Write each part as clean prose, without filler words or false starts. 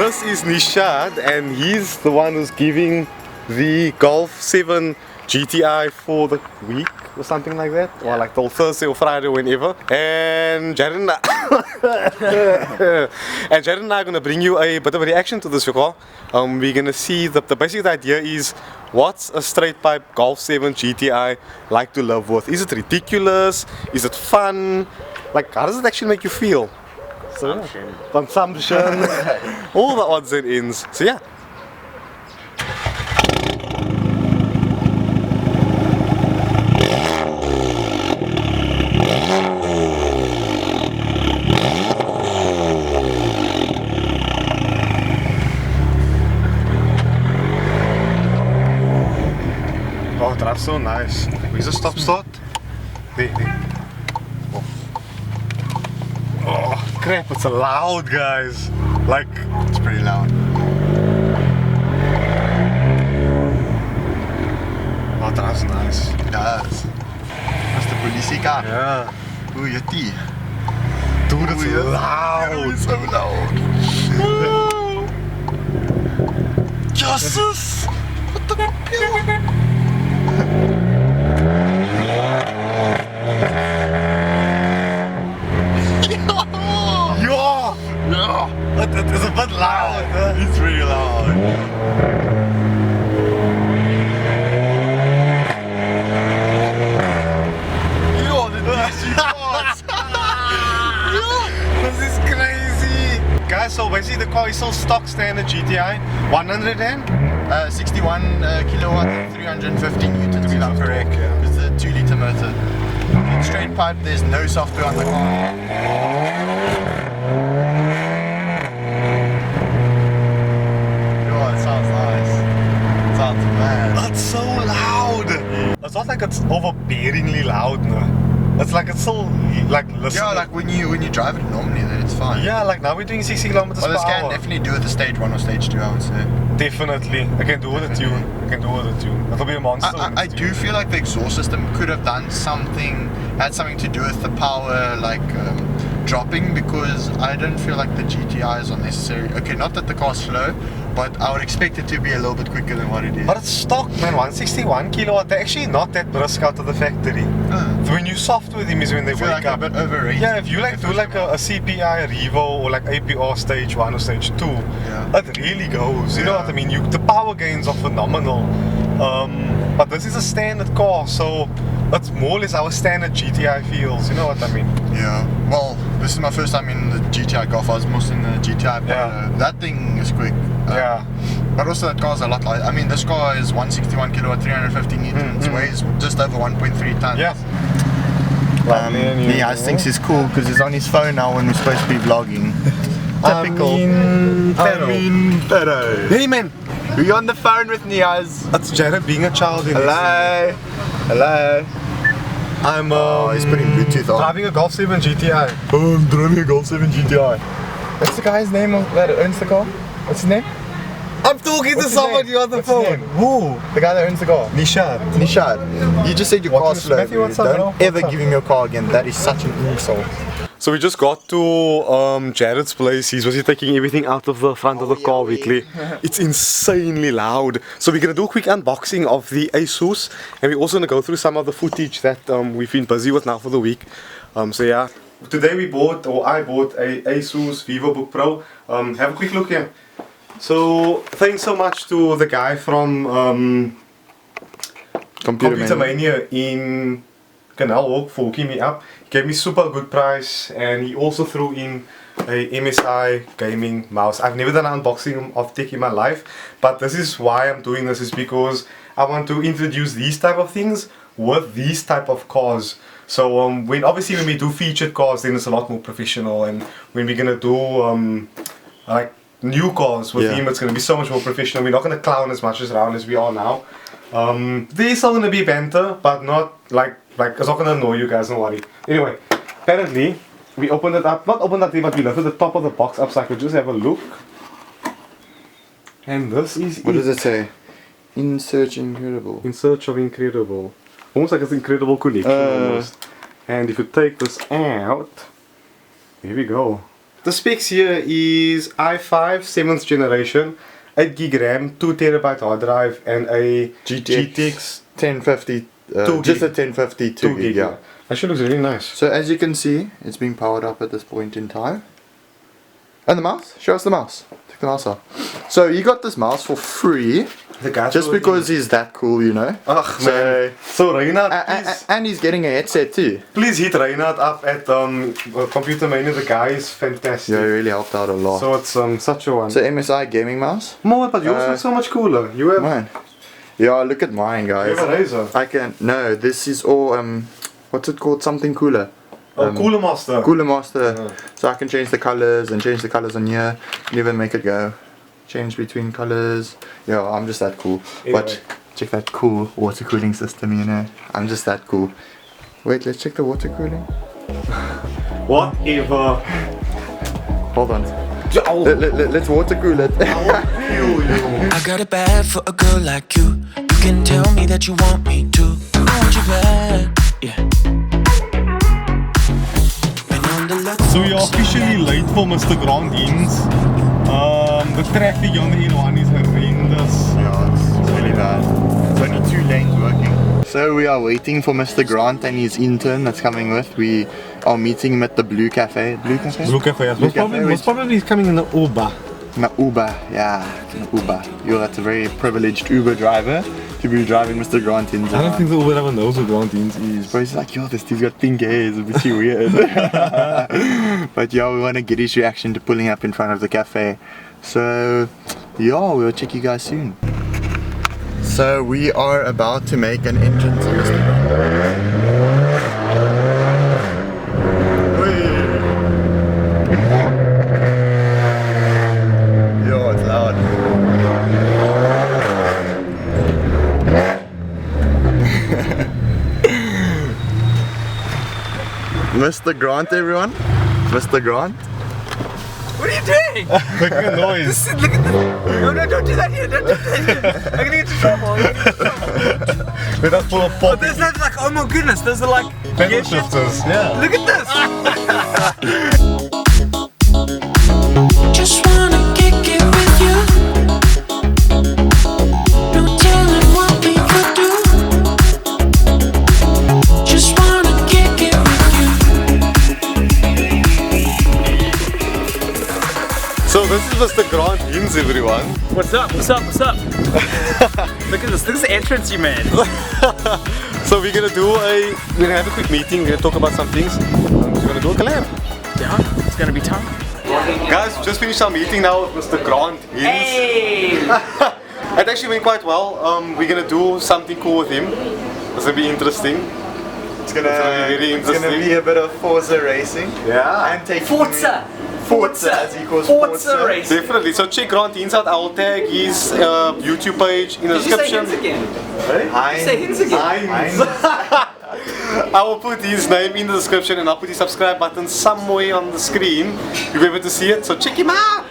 this is Nishaad, and he's the one who's giving the Golf 7 GTI for the week or something like that, or like till Thursday or Friday or whenever. And Jared and I are gonna bring you a bit of a reaction to this car. We're gonna see the basic idea is what's a straight pipe Golf 7 GTI like to live with. Is it ridiculous? Is it fun? Like, how does it actually make you feel? Consumption. All the odds and ends. So yeah. Oh, that's so nice. Where's the stop start? There. Oh crap, it's loud, guys. Like, It's pretty loud. oh, that's nice. It does. That's the police car. Yeah. Ooh, your tea. Dude, it's loud. It's so loud. Jesus! What the hell? It's a bit loud. It's really loud. This is crazy. Guys, so basically the car is still stock standard GTI. 61 kilowatt, 350 newtons, if I'm correct. Yeah. It's a 2-liter motor. In straight pipe, there's no software on the car. It's so loud. It's not like it's overbearingly loud, no. It's like it's still like listening. Yeah, like when you drive it normally, then it's fine. Yeah, like now we're doing 60 kilometers Well, per this can hour. definitely do with the stage 1 or stage 2, I would say. Definitely. I can do with a tune. I can do with a tune. It'll be a monster. I do feel like the exhaust system could have done something, had something to do with the power, like dropping, because I don't feel like the GTIs are necessary. Okay, not that the car's slow, but I would expect it to be a little bit quicker than what it is. But it's stock, man. 161 kilowatt. They're actually not that brisk out of the factory. When you soft with them is when they feel wake like up. a bit overrated. Yeah, if you like do like a CPI Revo or like APR stage 1 or stage 2, it really goes. You know what I mean? The power gains are phenomenal. But this is a standard car, so it's more or less our standard GTI feels. You know what I mean? Yeah. Well, this is my first time in the GTI Golf. I was mostly in the GTI, but Yeah. that thing is quick. Yeah. But also that car's a lot lighter. I mean, this car is 161 kilowatt, 350 newtons, weighs just over 1.3 tons. Yeah. He thinks he's cool because he's on his phone now when we're supposed to be vlogging. Typical. Pero. Hey man, We're on the phone with Niaz. it's Jared being a child in Hello. Hello. I'm He's putting Bluetooth on. driving a Golf 7 GTI. Oh, I'm driving a Golf 7 GTI. What's the guy's name that owns the car? What's his name? I'm talking to somebody on the phone. Who? The guy that owns the car. Nishaad. Nishaad. You just said your What car's is slow. Matthew, what's up, Don't bro? ever What's up? give him your car again. That is such an insult. So we just got to Jared's place. He's busy taking everything out of the front of the car weekly. It's insanely loud. So we're gonna do a quick unboxing of the Asus, and we're also gonna go through some of the footage that we've been busy with now for the week. So yeah, today I bought a Asus VivoBook Pro. Have a quick look here. So thanks so much to the guy from Computer Mania in Canal Walk for hooking me up. He gave me super good price, and he also threw in a MSI gaming mouse. I've never done an unboxing of tech in my life, but this is why I'm doing this, is because I want to introduce these type of things with these type of cars. So when we do featured cars, then it's a lot more professional, and when we're gonna do like new cars with him, it's gonna be so much more professional. We're not gonna clown as much around as we are now. There's still gonna be banter, but not like it's not gonna annoy you guys, don't worry. Anyway, apparently we opened it up, not opened that thing, but we lifted the top of the box up so I could just have a look. And this is What does it say? In search incredible. In search of incredible. Almost like it's incredible connection almost. And if you take this out, here we go. the specs here is i5 7th generation, 8 gig RAM, 2 terabyte hard drive, and a GTX 1050. Two Just gig. a 1050 2 gig. gig. Yeah. Actually looks really nice. So as you can see, it's being powered up at this point in time. And the mouse? Show us the mouse. Take the mouse off. So you got this mouse for free. The guy Just because he's that cool, you know. Ugh, So- man. So Reinhard, please, And he's getting a headset too. please hit Reinhard up at Computer Mania. The guy is fantastic. Yeah, he really helped out a lot. So it's such a one. So MSI gaming mouse. More, but yours looks so much cooler. You have, Mine. Yeah, look at mine, you guys. have a razor. I can no. This is all what's it called? Something cooler. Cooler Master. Cooler Master. So I can change the colors and change the colors on here. And even make it go. Change between colors. Yeah, I'm just that cool. Anyway. But check that cool water cooling system, you know. I'm just that cool. Wait, let's check the water cooling. Whatever. Hold on. I'll Let's water cool it. kill you. I got it bad for a girl like you. You can tell me that you want me to. I want you bad, yeah. Been on the look So we for are officially late for Mr. Grandins. The traffic on the N1 is horrendous. Yeah, it's really bad. It's only 2 lanes working. So we are waiting for Mr. Grant and his intern that's coming with. We are meeting him at the Blue Cafe. Blue Cafe? Blue Cafe, yes. Most probably he's coming in the Uber. Na Uber, yeah, an Uber. You're that's a very privileged Uber driver to be driving Mr. Grant in. I don't think the Uber ever knows who Grandins is. But he's like, yo, this dude's got pink hair, it's a bit too weird. But yeah, we want to get his reaction to pulling up in front of the cafe. So, yeah, we'll check you guys soon. So we are about to make an entrance on Mr. Grant. Yo, it's loud. Mr. Grant, everyone. Mr. Grant. What are you doing? Making a noise. Look at this. No, don't do that here. Don't do that here. I'm gonna get into trouble. Let us pull a pop. There's not like, oh my goodness, those are like Pedal shifters. Yeah. Look at this. Just wanna kick it with you. No telling what we could do. Just wanna kick it with you. So this is Mr. Grandins, everyone. What's up? What's up? What's up? Look at this. Look at the entrance you made. So we're gonna have a quick meeting. We're gonna talk about some things. We're gonna do a collab. Yeah, it's gonna be time. Guys, we just finished our meeting now with Mr. Grandins. Hey! It actually went quite well. We're gonna do something cool with him. It's gonna be interesting. It's gonna be very interesting. be a bit of Forza racing. Yeah. And taking Forza! Forza, as he calls Forza race. Definitely. So check Grandins out. I will tag his YouTube page in the Did you say description. hints again? Heinz. Say hints again. Heinz. I will put his name in the description and I'll put his subscribe button somewhere on the screen. You'll be able to see it. So check him out.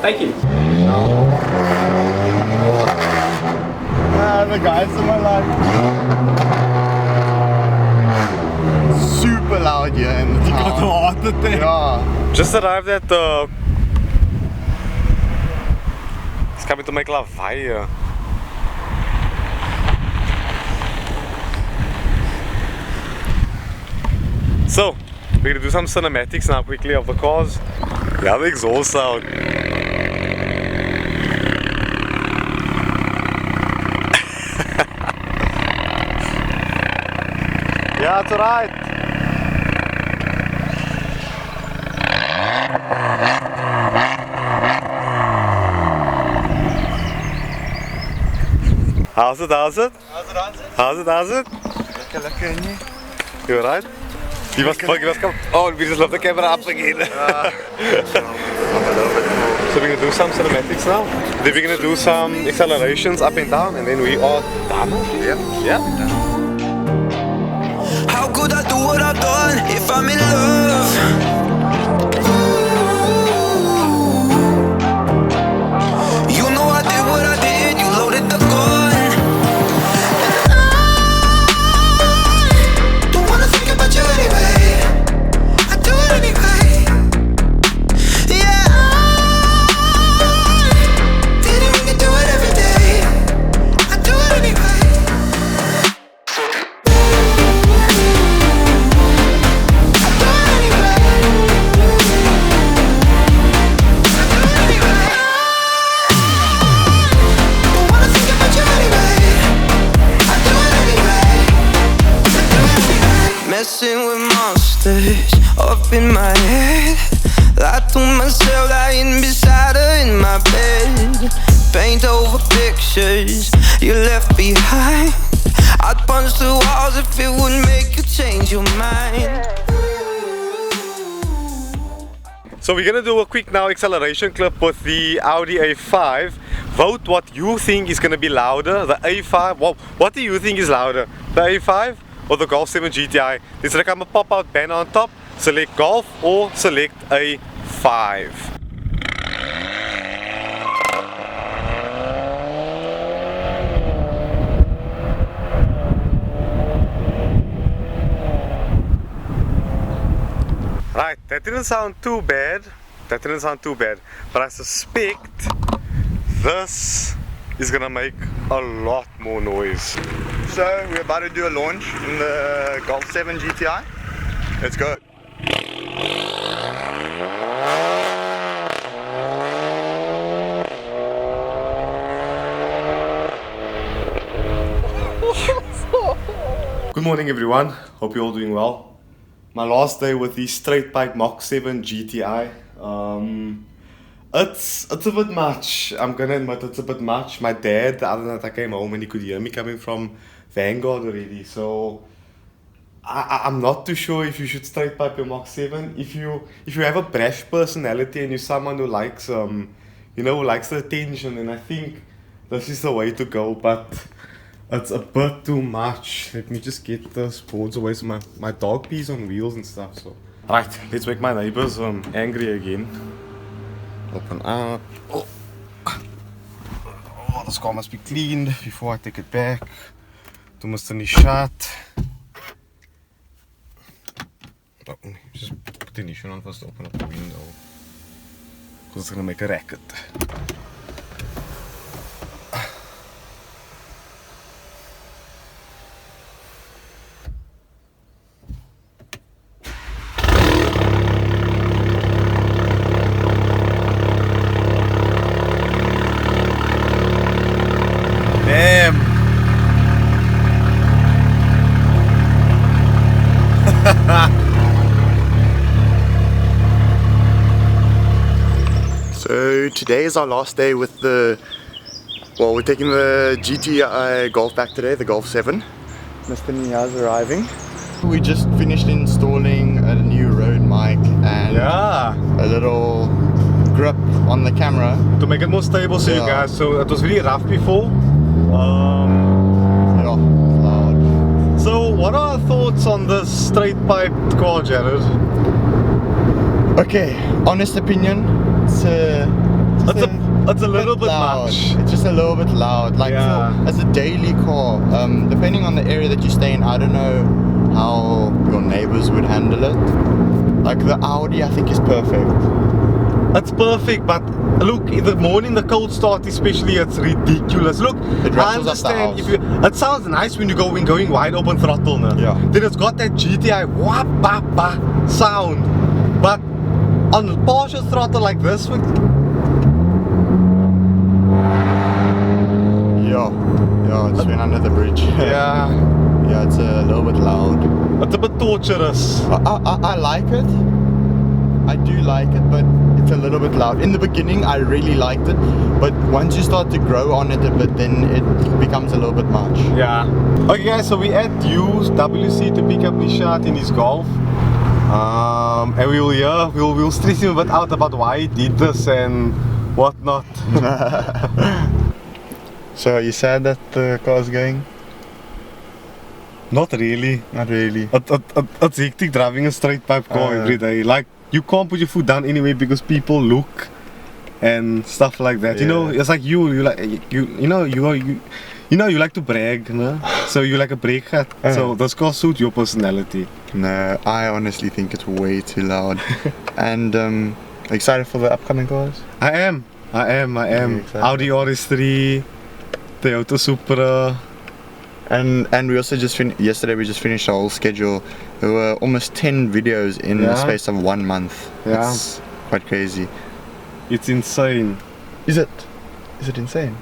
Thank you. The guys in my life. Super loud here in the town. Yeah. Just arrived at the. It's coming to make love fire. So, we're gonna do some cinematics now quickly of the cars. Yeah, the exhaust sound. Yeah, it's alright. How's it? How's it? How's it? How's it? Lekker in hier. You alright? You must come. Oh, we just love the camera up again. So we're gonna do some cinematics now. Then we're gonna do some accelerations up and down, and then we are done. Yeah. How could I do what I've done if I'm in love? You know I did what I did, you loaded the gun. And I don't wanna think about you anyway. I do it anyway. you mine. So we're gonna do a quick now acceleration clip with the Audi A5. Vote what you think is gonna be louder, the A5. What do you think is louder, the A5 or the Golf 7 GTI? There's like a pop-out banner on top. Select Golf or select A5. Right, that didn't sound too bad. But I suspect this is gonna make a lot more noise. So we're about to do a launch in the Golf 7 GTI. Let's go. Good morning everyone, hope you're all doing well. My last day with the straight pipe Mach 7 GTI. It's a bit much, I'm gonna admit it's a bit much. My dad, the other night I came home and he could hear me coming from Vanguard already, so I'm not too sure if you should straight pipe your Mach 7. If you have a brash personality and you're someone who likes who likes the attention, and I think this is the way to go, but it's a bit too much. Let me just get the boards away so my dog pees on wheels and stuff. So right, let's make my neighbors angry again. Open up. Oh, this car must be cleaned before I take it back to Mr. Nishaad. Oh, just put the ignition on first to open up the window, because it's gonna make a racket. Damn. So today is our last day with we're taking the GTI Golf back today, the Golf 7. Mr. Nia's arriving. We just finished installing a new Rode mic and a little grip on the camera. To make it more stable so you guys, so it was really rough before. Yeah, loud. So what are our thoughts on this straight pipe car, Jared? Okay, honest opinion, it's a little bit loud. much. It's just a little bit loud. Like as a daily car, depending on the area that you stay in, I don't know how your neighbors would handle it. Like the Audi, I think is perfect. It's perfect, but look, in the morning, the cold start especially, it's ridiculous. Look, I understand if it sounds nice when you're going wide open throttle, no? Yeah. Then it's got that GTI wah ba ba sound, but on partial throttle like this, yeah, it's been under the bridge. yeah, it's a little bit loud. it's a bit torturous. I like it. I do like it, but it's a little bit loud. In the beginning, I really liked it, but once you start to grow on it a bit, then it becomes a little bit much. Yeah. Okay, guys, so we at WC to pick up Nishaad in his Golf, and we'll stress him a bit out about why he did this and whatnot. So are you sad that the car's going? Not really. Not really. It's hectic driving a straight pipe car every day. Like, you can't put your foot down anyway because people look and stuff like that. You know, it's like you like to brag, no? So you like a brake hat. So this car suits your personality. No, I honestly think it's way too loud. And excited for the upcoming cars? I am. Audi RS3, Toyota Supra. And we also yesterday we just finished our whole schedule. There were almost 10 videos in the space of 1 month. Yeah. It's quite crazy. It's insane. Is it? Is it insane?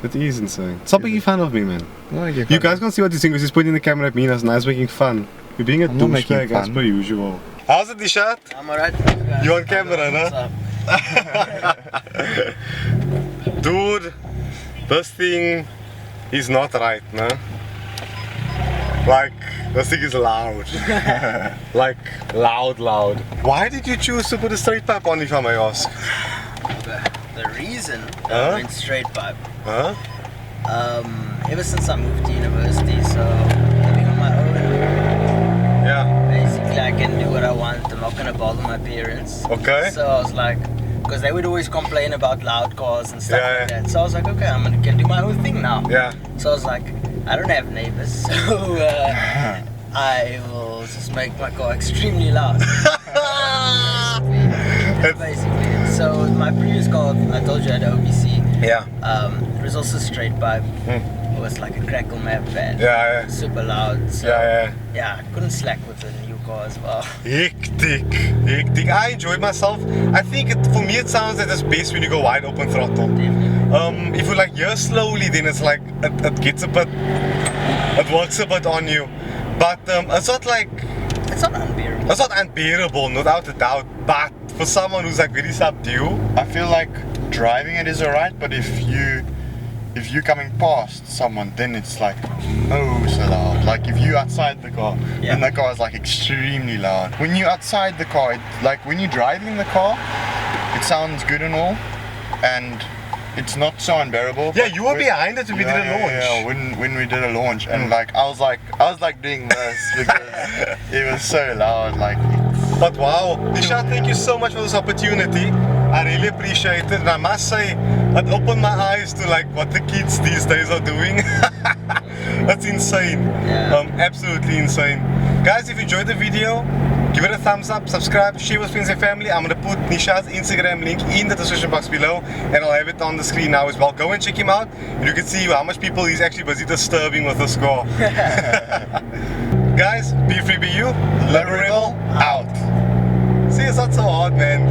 It is insane. Stop making fun of me, man. No, you guys can't see what he's doing because he's pointing the camera at me and it's nice making fun. You're being a douchebag as per usual. How's it, Nishaad? I'm alright. You on camera, no? Dude, this thing is not right, no? Like, This thing is loud. Like, loud. Why did you choose to put a straight pipe on, if I may ask? The reason Huh? I went straight pipe, Huh? ever since I moved to university, so living on my own, Yeah. basically I can do what I want. I'm not gonna bother my parents. Okay. So I was like, because they would always complain about loud cars and stuff Yeah, like yeah. that. So I was like, okay, can do my own thing now. Yeah. So I was like, I don't have neighbors, so I will just make my car extremely loud. Basically. So my previous car, I told you I had an OBC. Yeah. It was also straight pipe. It was like a crackle map band. Yeah. Super loud. So Yeah. yeah, I couldn't slack with the new car as well. Hectic. I enjoyed myself. I think for me it sounds at its best when you go wide open throttle. Definitely. If you like hear slowly, then it's like it gets a bit, it works a bit on you. But it's not like, It's not unbearable. it's not unbearable, no doubt a doubt. But for someone who's like very subdued, I feel like driving it is alright, but if you're coming past someone, then it's like oh so loud. Like if you're outside the car, then the car is like extremely loud. When you're outside the car, like when you're driving the car, it sounds good and all, and it's not so unbearable. yeah, but you were when- behind it when we did a launch. Yeah, when we did a launch, and like I was like doing this because it was so loud. Like But wow, Nishaad, thank you so much for this opportunity. I really appreciate it, and I must say, it opened my eyes to like what the kids these days are doing. That's insane. Yeah. Absolutely insane. Guys, if you enjoyed the video, give it a thumbs up, subscribe, share with friends and family. I'm gonna put Nishaad's Instagram link in the description box below, and I'll have it on the screen now as well. Go and check him out, and you can see how much people he's actually busy disturbing with the score. Guys, be free, be you. Liberebil out. See, it's not so hard, man.